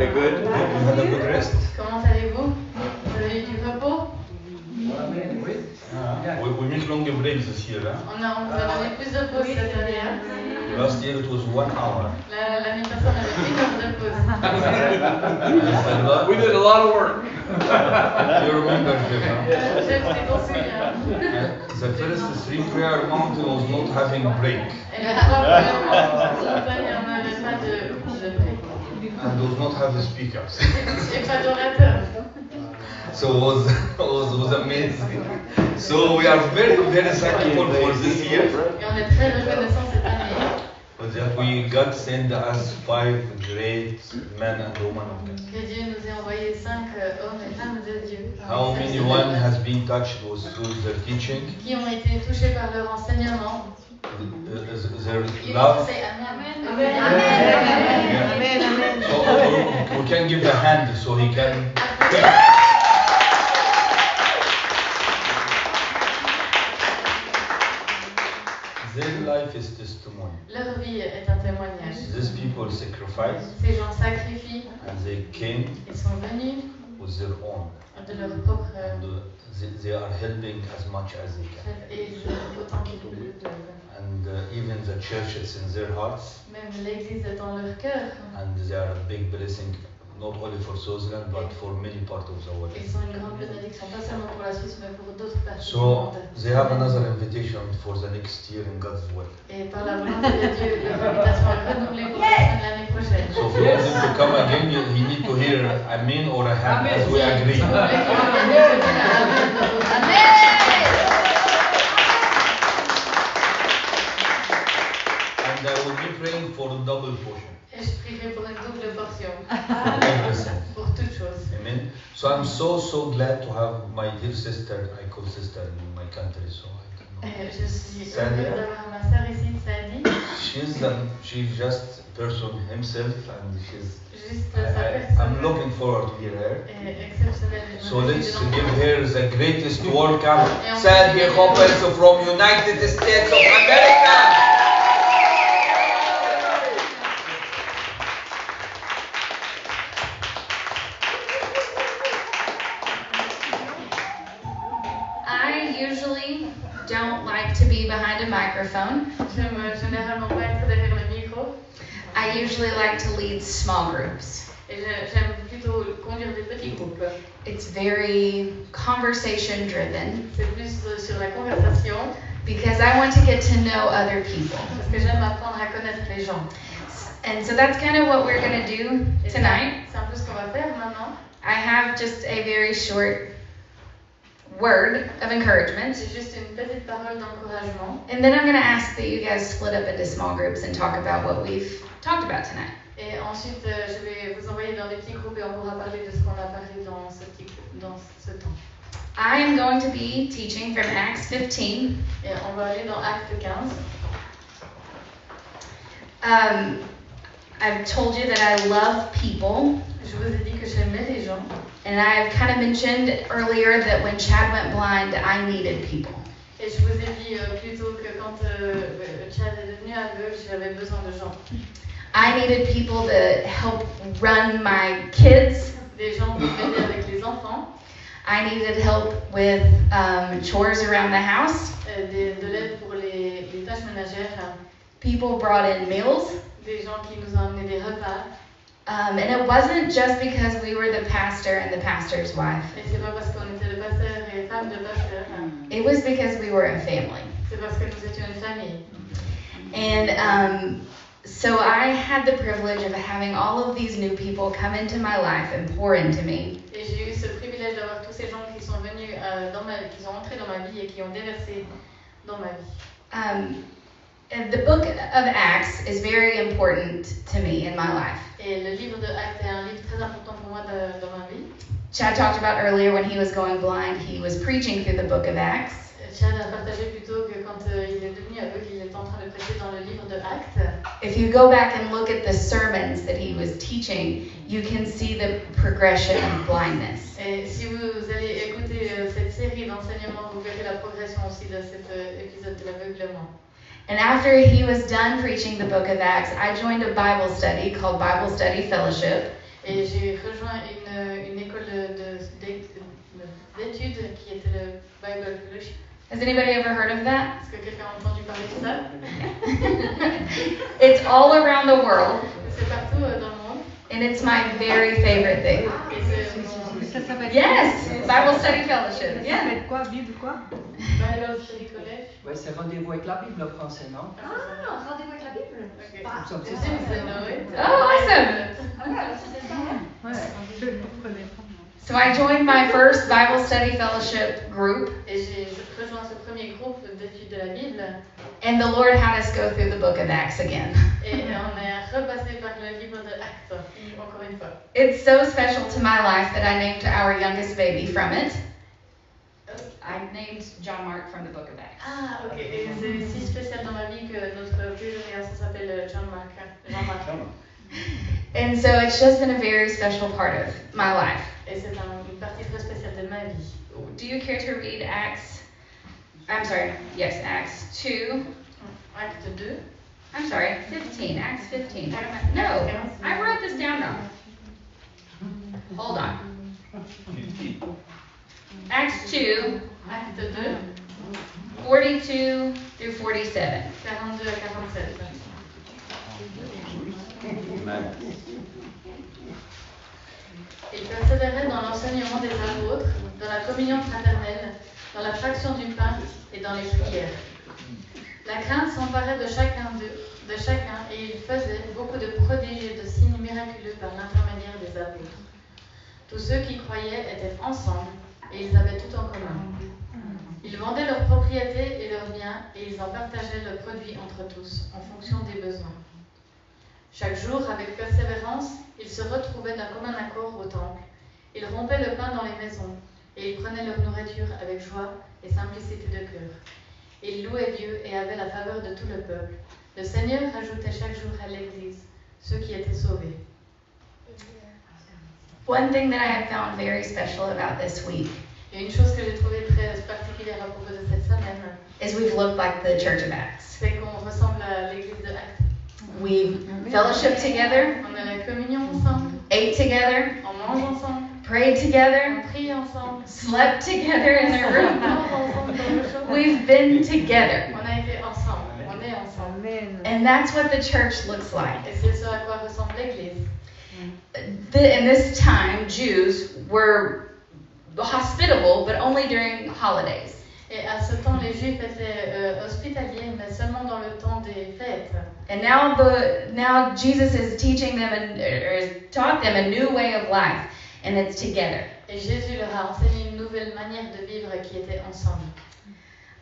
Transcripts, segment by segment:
Very good. You had a good rest. Comment allez-vous? Vous avez eu du repos? We make longer breaks this year. On vous a donné plus de pauses cette année. Hein? Last year it was 1 hour. L'année passée, on avait 1 heure de pause. We did a lot of work. You remember, Jeff? Jeff, tu t'en souviens? The first 3 prayer mountain was not having a break. Et la 3 première montagne, on n'avait pas de break. And does not have the speakers. Et pas d'orateur. So it was amazing. So we are very, very thankful for this year. Et on est très reconnaissants cette année. That we God sent us 5 great men and women of God. Que Dieu nous ait envoyé 5 hommes et femmes de Dieu. How many one has been touched with through their teaching? Qui ont été touchés par leur enseignement. Their love. Amen. Amen. Amen. Amen. So we can give a hand so he can. Their life is testimony. Leur vie est un témoignage. These people sacrifice. Ces gens sacrifient. And they came. Ils sont venus. With their own. De leur propre. And they are helping as much as they can. Et autant qu'ils peuvent. And even the church is in their hearts. Même l'Église est dans leur cœur. And they are a big blessing, not only for Switzerland, but for many parts of the world. Ils sont une grande bénédiction, pas seulement pour la Suisse, mais pour d'autres parties du So monde. they have another invitation for the next year in God's will. Et par la volonté de Dieu, leur invitation est renouvelée pour l'année prochaine. So if you want them to come again, you need to hear amen or a hand as we agree. And I will be praying for a double portion. Et je prierai pour une double portion. Pour toute chose. Amen. So I'm so glad to have my dear sister, I call sister in my country, so I don't know. Je suis heureux d'avoir ma sœur ici, Sadie. She's just a person himself, and she's. Juste sa personne. I'm looking forward to hear her. Exceptionnelle. So let's give her the greatest welcome. Sadie Hoppers from United States of America. Don't like to be behind a microphone. J'aime généralement pas être derrière le micro. I usually like to lead small groups. Et j'aime plutôt conduire des petits groupes. It's very conversation driven. C'est plus sur la conversation. Because I want to get to know other people. Parce que j'aime apprendre à connaître les gens. And so that's kind of what we're going to do tonight. C'est un peu ce qu'on va faire maintenant. I have just a very short word of encouragement. C'est juste une petite parole d'encouragement. And then I'm going to ask that you guys split up into small groups and talk about what we've talked about tonight. Et ensuite, je vais vous envoyer dans des petits groupes et on pourra parler de ce qu'on a parlé dans ce temps. I am going to be teaching from Acts 15. Et on va aller dans Actes 15. I've told you that I love people. Je vous ai dit que j'aimais les gens. And I've kind of mentioned earlier that when Chad went blind, I needed people. Et je vous ai dit plus tôt que quand Chad est devenu aveugle, j'avais besoin de gens. I needed people to help run my kids. Des gens pour m'aider avec les enfants. I needed help with chores around the house. De l'aide pour les tâches ménagères. People brought in meals. Des gens qui nous ont amené des repas. And it wasn't just because we were the pastor and the pastor's wife. Et c'est pas parce qu'on était le pasteur et femme de pasteur. It was because we were a family. C'est parce que nous étions une famille. And so I had the privilege of having all of these new people come into my life and pour into me. Et j'ai eu ce privilège d'avoir tous ces gens qui sont venus qui sont entrés dans ma vie et qui ont déversé dans ma vie. And the book of Acts is very important to me in my life. Et le livre de Actes est un livre très important pour moi dans ma vie. Chad talked about earlier when he was going blind, he was preaching through the book of Acts. Chad a partagé plus tôt que quand il est devenu aveugle, il est en train de prêcher dans le livre de Actes. If you go back and look at the sermons that he was teaching, you can see the progression of blindness. Et si vous allez écouter cette série d'enseignements, vous verrez la progression aussi de cet épisode de l'aveuglement. And after he was done preaching the book of Acts, I joined a Bible study called Bible Study Fellowship. Et j'ai rejoint une école d'études qui était le Bible Fellowship. Has anybody ever heard of that? Est-ce que quelqu'un a entendu parler de ça? It's all around the world, C'est partout dans le monde. and it's my very favorite thing. Et c'est mon Ça s'appelle Yes, Bible Study Fellowship. Ça Yeah. s'appelle quoi? Bible quoi? Bible Study College. Oui, c'est rendez-vous avec la Bible en français, non? Rendez-vous avec la Bible. Ok. Bah, Ça, Tu c'est sais, ça. c'est Noé. Oh, awesome. alors c'était ça. Ouais, je ne connais pas. So I joined my first Bible Study Fellowship group, Et j'ai rejoint ce premier groupe d'études de la Bible. and the Lord had us go through the book of Acts again. Et on est repassé par le livre de Actes, encore une fois. It's so special to my life that I named our youngest baby from it. I named John Mark from the book of Acts. Ah, ok. Et c'est si spécial dans ma vie que notre plus jeune garçon s'appelle Jean-Marc. And so it's just been a very special part of my life. Et c'est une partie très spéciale de ma vie. Do you care to read Acts? I'm sorry, yes, Acts 2. Acte 2. I'm sorry, 15. Acts 15. No, I wrote this down wrong. Hold on. Acts 2, Acte 2, 42 through 47. 42 à 47. Il persévérait dans l'enseignement des apôtres, dans la communion fraternelle, dans la fraction du pain et dans les prières. La crainte s'emparait de chacun et il faisait beaucoup de prodiges et de signes miraculeux par l'intermédiaire des apôtres. Tous ceux qui croyaient étaient ensemble et ils avaient tout en commun. Ils vendaient leurs propriétés et leurs biens et ils en partageaient le produit entre tous en fonction des besoins. Chaque jour, avec persévérance, ils se retrouvaient d'un commun accord au temple. Ils rompaient le pain dans les maisons et ils prenaient leur nourriture avec joie et simplicité de cœur. Ils louaient Dieu et avaient la faveur de tout le peuple. Le Seigneur rajoutait chaque jour à l'Église ceux qui étaient sauvés. One thing that I have found very special about this week Et une chose que j'ai trouvée très particulière à propos de cette semaine, is we've looked like the Church of Acts. c'est qu'on ressemble à l'Église de Actes. We've fellowshiped together, On a la communion ensemble, ate together, on mange ensemble, prayed together, on prie ensemble, slept together in a on room. dort ensemble dans le chaud. We've been together. On a été ensemble, on est ensemble. Amen. And that's what the church looks like. Et c'est ce à quoi ressemble l'Église. In this time, Jews were hospitable, but only during holidays. Et à ce temps, les Juifs étaient hospitaliers, mais seulement dans le temps des fêtes. And now Jesus is teaching them or taught them a new way of life, and it's together. Et Jésus leur a enseigné une nouvelle manière de vivre qui était ensemble.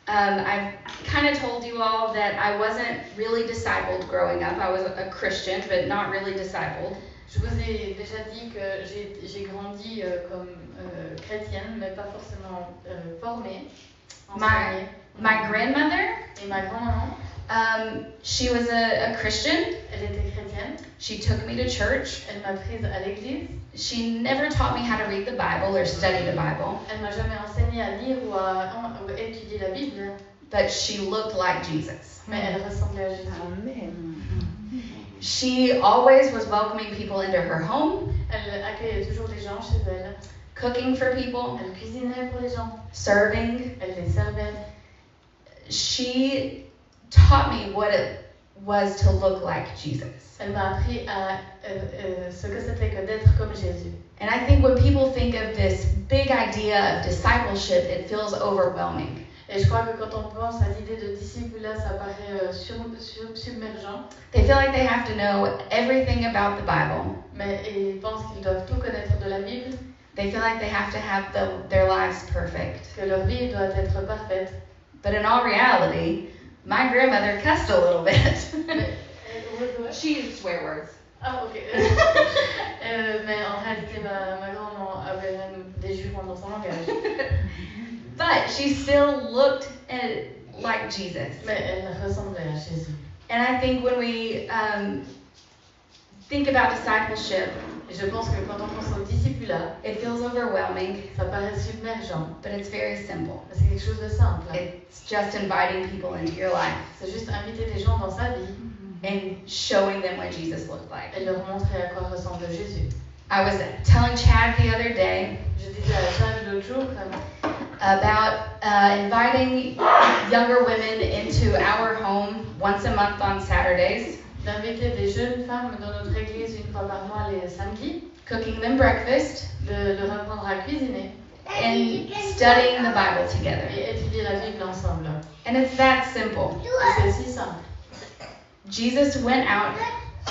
I've kind of told you all that I wasn't really discipled growing up. I was a Christian, but not really discipled. Je vous ai déjà dit que j'ai grandi comme chrétienne, mais pas forcément formée, enseignée. My grandmother, Et ma grand-maman, she was a Christian. elle était chrétienne. She took me to church. Elle m'a prise à l'église. She never taught me how to read the Bible or study the Bible, Elle m'a jamais enseigné à lire ou à étudier la Bible, but she looked like Jesus. mais elle ressemblait à Jésus. Amen. She always was welcoming people into her home, Elle accueillait toujours les gens chez elle. cooking for people, Elle cuisinait pour les gens. serving. Elle les servait. She taught me what it was to look like Jesus. Elle m'a appris à ce que c'était que d'être comme Jésus. And I think when people think of this big idea of discipleship, it feels overwhelming. Et je crois que quand on pense à l'idée de disciple-là, ça paraît submergent. They feel like they have to know everything about the Bible. Mais ils pensent qu'ils doivent tout connaître de la Bible, They feel like they have to have their lives perfect. que leur vie doit être parfaite. But in all reality, my grandmother cussed a little bit. She used swear words. Ah, ok. Mais en réalité, ma grand-maman avait même des jugements dans son langage. But she still looked like Jesus. Mais elle ressemblait à Jésus. And I think when we think about discipleship, Et je pense que quand on pense au disciple-là, it feels overwhelming, ça paraît submergent. but it's very simple. Mais c'est quelque chose de simple. It's just inviting people into your life C'est juste inviter des gens dans sa vie and showing them what Jesus looked like. et leur montrer à quoi ressemble Jésus. I was telling Chad the other day Je disais à Chad l'autre jour about inviting younger women into our home once a month on Saturdays, d'inviter des jeunes femmes dans notre église une fois par mois les samedis, cooking them breakfast, de leur apprendre à cuisiner and studying the Bible together. et étudier la Bible ensemble. And it's that simple. Et c'est si simple. Jesus went out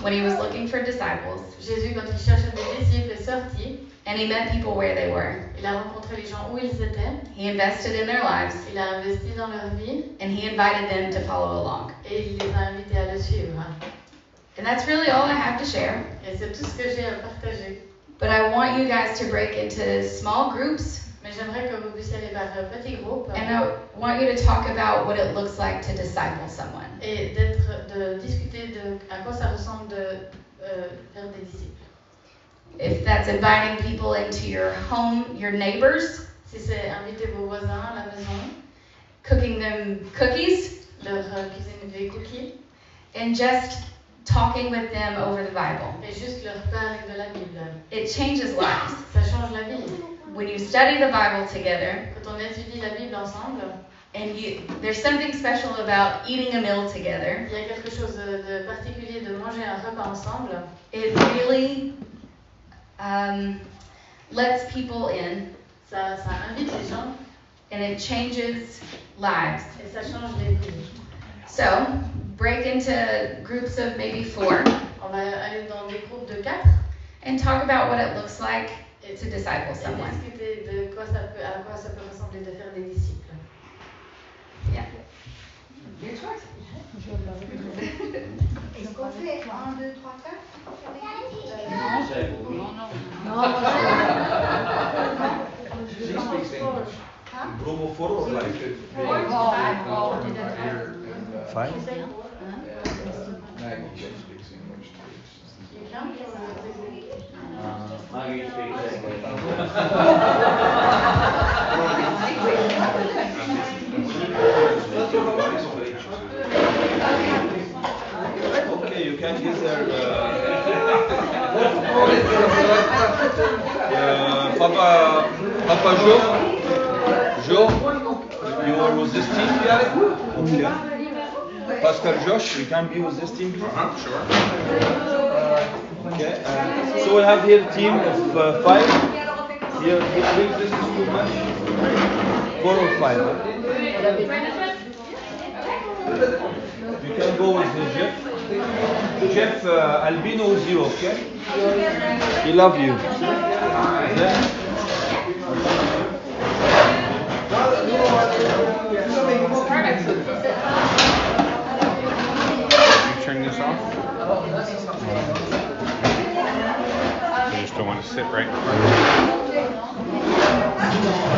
when he was looking for disciples, Jésus, quand il cherchait des disciples, est sorti. and he met people where they were. Il a rencontré les gens où ils étaient. He invested in their lives, Il a investi dans leur vie and he invited them to follow along. et il les a invités à le suivre. And that's really all I have to share. Et c'est tout ce que j'ai à partager. But I want you guys to break into small groups, Mais j'aimerais que vous puissiez aller par petits groupes and I want you to talk about what it looks like to disciple someone. et de discuter de à quoi ça ressemble de faire des disciples. If that's inviting people into your home, your neighbors, Si c'est inviter vos voisins à la maison, cooking them cookies, leur cuisiner des cookies and just talking with them over the Bible. et juste leur parler de la Bible. It changes lives. Ça change la vie. When you study the Bible together, Quand on étudie la Bible ensemble, and there's something special about eating a meal together, il y a quelque chose de particulier de manger un repas ensemble. it really lets people in, Ça invite les gens and it changes lives. et ça change les vies. So, break into groups of maybe 4 On va aller dans des groupes de 4 and talk about what it looks like et to disciple et someone. discuter de quoi ça peut, à quoi ça peut ressembler de faire des disciples. Yeah. Est-ce qu'on fait 1, 2, 3, 4 She speaks English. Group of 4 or like? 5? Maggie speaks English too. You can Maggie speaks English. Okay, you can use their Papa Joe, you are with this team, yeah? Okay. Pastor Josh, you can be with this team, please? Sure. Okay. So we have here a team of 5. Here, this is too much. 4 or 5. You can go with Jeff. Jeff, Albino with you, okay? He love you. Then, You turn this off? You just don't want to sit right in front of it.